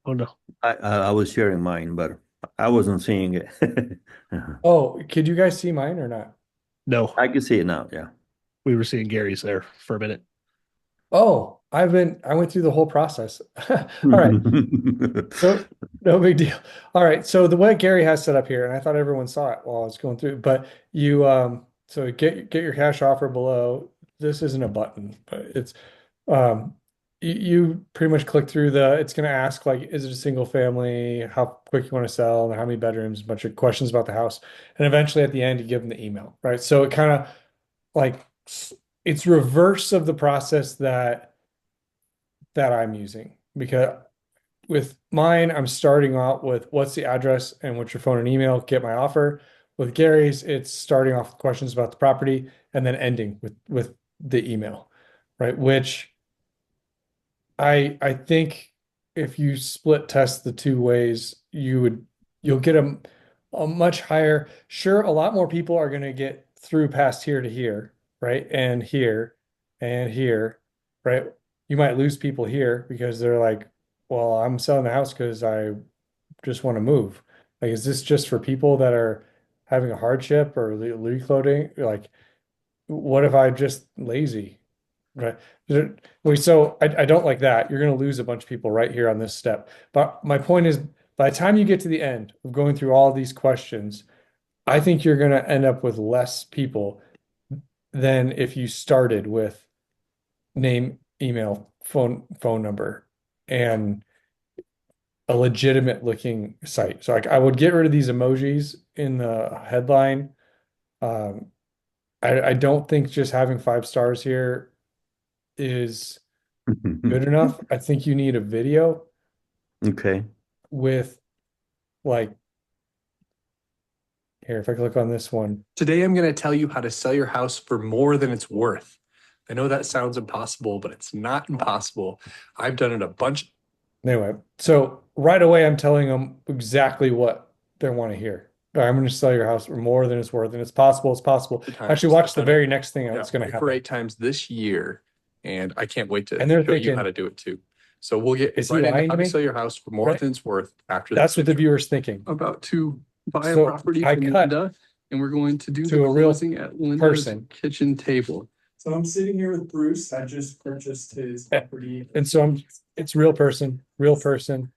Oh no. I was sharing mine, but I wasn't seeing it. Oh, could you guys see mine or not? No, I can see it now. Yeah. we were seeing Gary's there for a minute. Oh, I went through the whole process. All right. So no big deal. All right. So the way Gary has set up here, and I thought everyone saw it while I was going through, but you so get your cash offer below. This isn't a button, but it's um you pretty much click through it's gonna ask like, is it a single family, how quick you want to sell, and how many bedrooms, a bunch of questions about the house. And eventually at the end you give them the email, right? So it kind of like it's reverse of the process that I'm using, because with mine, I'm starting out with what's the address and what's your phone and email, get my offer. With Gary's, it's starting off with questions about the property and then ending with the email, right? Which I think if you split test the two ways, you'll get a much higher, sure, a lot more people are going to get through past here to here, right? And here, right? You might lose people here because they're like, well, I'm selling the house because I just want to move. Like, is this just for people that are having a hardship or recloading? Like, what if I'm just lazy? Right. So I don't like that. You're going to lose a bunch of people right here on this step. But my point is, by the time you get to the end of going through all these questions, I think you're going to end up with less people than if you started with name, email, phone number, and a legitimate looking site. So I would get rid of these emojis in the headline. Um, I don't think just having 5 stars here is good enough. I think you need a video Okay. with like, here, if I click on this one. Today, I'm going to tell you how to sell your house for more than it's worth. I know that sounds impossible, but it's not impossible. I've done it a bunch. Anyway, so right away, I'm telling them exactly what they want to hear. I'm going to sell your house for more than it's worth, and it's possible. It's possible. Times. Actually, watch the I've done very it, next thing that's going to for happen. 8 times this year, and I can't wait to And they're show you thinking, how to do it too. So we'll get is he right into lying how to to me? sell your house for more Right. than it's worth after That's what the this. viewer's thinking. About to buy So a property I from cut Linda, and we're going to do to the a real closing at Linda's person. kitchen table. So I'm sitting here with Bruce. I just purchased his property. And so it's real person, real person,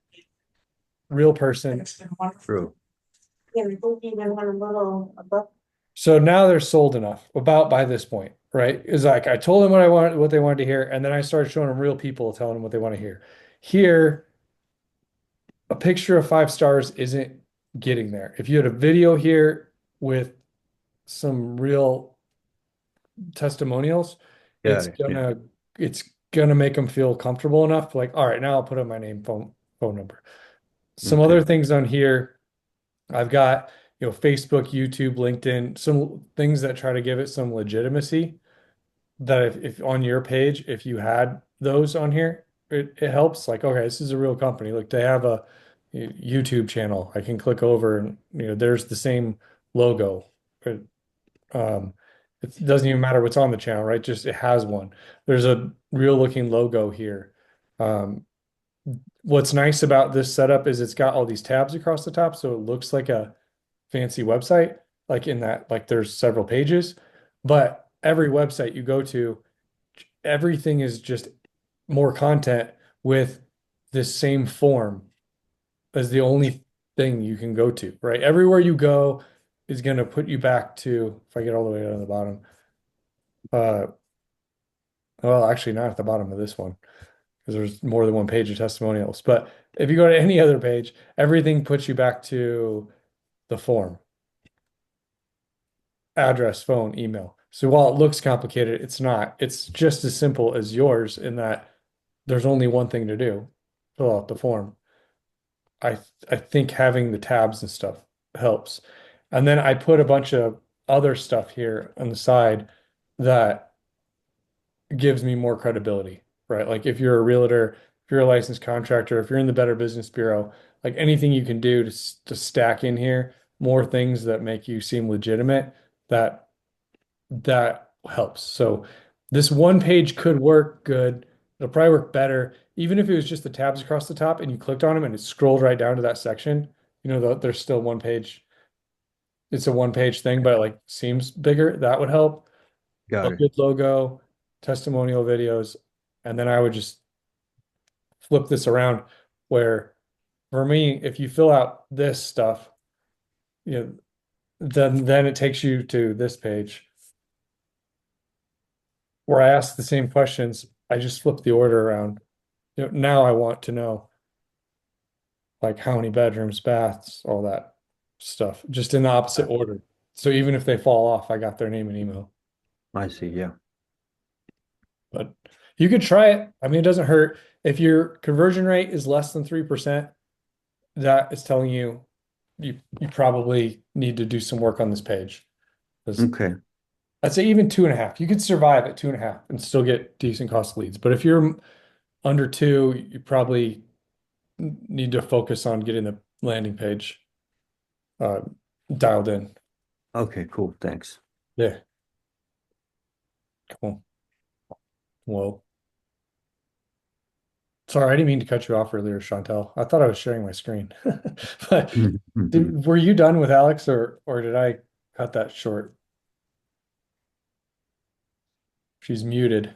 real person. True. So now they're sold enough about by this point, right? Is like I told them what they wanted to hear, and then I started showing them real people telling them what they want to hear. Here, a picture of 5 stars isn't getting there. If you had a video here with some real testimonials, Got it. Yeah. it's gonna make them feel comfortable enough. Like, all right, now I'll put in my name, phone number. Some Okay. other things on here, I've got, Facebook, YouTube, LinkedIn, some things that try to give it some legitimacy. That if on your page, if you had those on here, it helps. Like, okay, this is a real company. Look, they have a YouTube channel. I can click over and there's the same logo. Um, it doesn't even matter what's on the channel, right? Just it has one. There's a real looking logo here. What's nice about this setup is it's got all these tabs across the top, so it looks like a fancy website, like in that, like there's several pages, but every website you go to, everything is just more content with this same form as the only thing you can go to, right? Everywhere you go is going to put you back to, if I get all the way down to the bottom, well, actually not at the bottom of this one. because there's more than one page of testimonials. But if you go to any other page, everything puts you back to the form. Address, phone, email. So while it looks complicated, it's not. It's just as simple as yours in that there's only one thing to do, fill out the form. I think having the tabs and stuff helps. And then I put a bunch of other stuff here on the side that gives me more credibility, right? Like if you're a realtor, if you're a licensed contractor, if you're in the Better Business Bureau, like anything you can do to stack in here more things that make you seem legitimate, that that helps. So this one page could work good. It'll probably work better, even if it was just the tabs across the top and you clicked on them and it scrolled right down to that section. There's still one page. It's a one page thing, but it like seems bigger. That would help. Got A it. good logo, testimonial videos, and then I would just flip this around where for me, if you fill out this stuff, you know, then it takes you to this page where I ask the same questions. I just flip the order around. Now I want to know like how many bedrooms, baths, all that stuff, just in the opposite order. So even if they fall off, I got their name and email. I see. Yeah. But you could try it. I mean, it doesn't hurt. If your conversion rate is less than 3%, that is telling you you probably need to do some work on this page. 'Cause Okay. I'd say even 2.5. You could survive at 2.5 and still get decent cost leads. But if you're under 2, you probably need to focus on getting the landing page uh, dialed in. Okay, cool. Thanks. Yeah. Cool. Well, sorry, I didn't mean to cut you off earlier, Chantel. I thought I was sharing my screen. But were you done with Alex or did I cut that short? She's muted.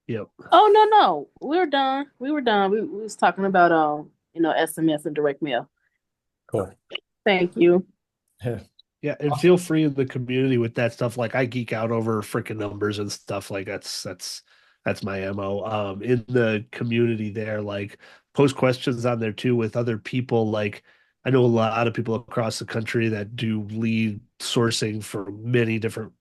Yep. Oh, no. We're done. We were done. We was talking about SMS and direct mail. Cool. Thank you. Yeah, and feel free in the community with that stuff. Like I geek out over freaking numbers and stuff. Like that's my MO. In the community there, like post questions on there too with other people. Like I know a lot of people across the country that do lead sourcing for many different,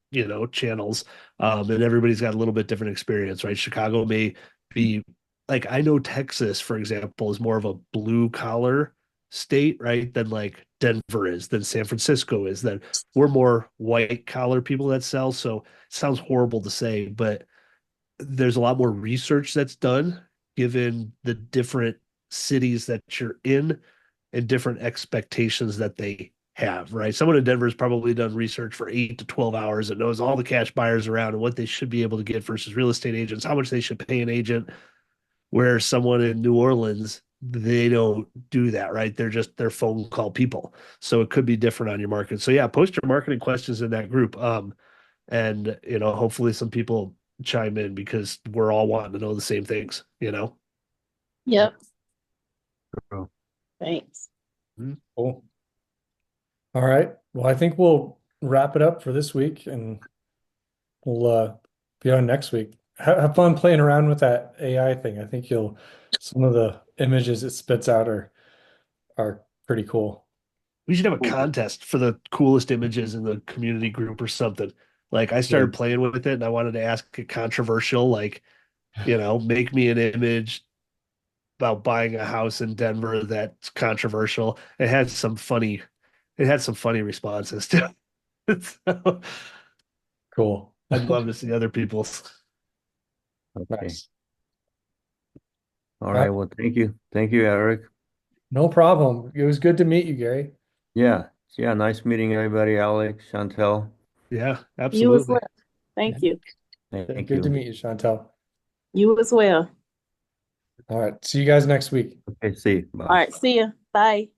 channels. And everybody's got a little bit different experience, right? Chicago may be like I know Texas, for example, is more of a blue collar state, right? Than like Denver is, than San Francisco is, that we're more white collar people that sell. So it sounds horrible to say, but there's a lot more research that's done given the different cities that you're in and different expectations that they have, right? Someone in Denver has probably done research for 8 to 12 hours and knows all the cash buyers around and what they should be able to get versus real estate agents, how much they should pay an agent, where someone in New Orleans, they don't do that, right? They're phone call people. So it could be different on your market. So yeah, post your marketing questions in that group. And hopefully some people chime in because we're all wanting to know the same things. Yep. Cool. Thanks. Cool. All right. Well, I think we'll wrap it up for this week and we'll be on next week. Have fun playing around with that AI thing. I think some of the images it spits out are pretty cool. We should have a contest for the coolest images in the community group or something. Like I started playing with it and I wanted to ask a controversial, like, make me an image about buying a house in Denver that's controversial. It had some funny responses too. So, Cool. I'd love to see other people's. Okay. Nice. All right. Well, thank you. Thank you, Eric. No problem. It was good to meet you, Gary. Yeah. Yeah. Nice meeting everybody, Alex, Chantel. Yeah, You as absolutely. well. Thank you. Thank Good to you. meet you, Chantel. You as well. All right. See you guys next week. Okay. See you. Bye. All right. See ya. Bye.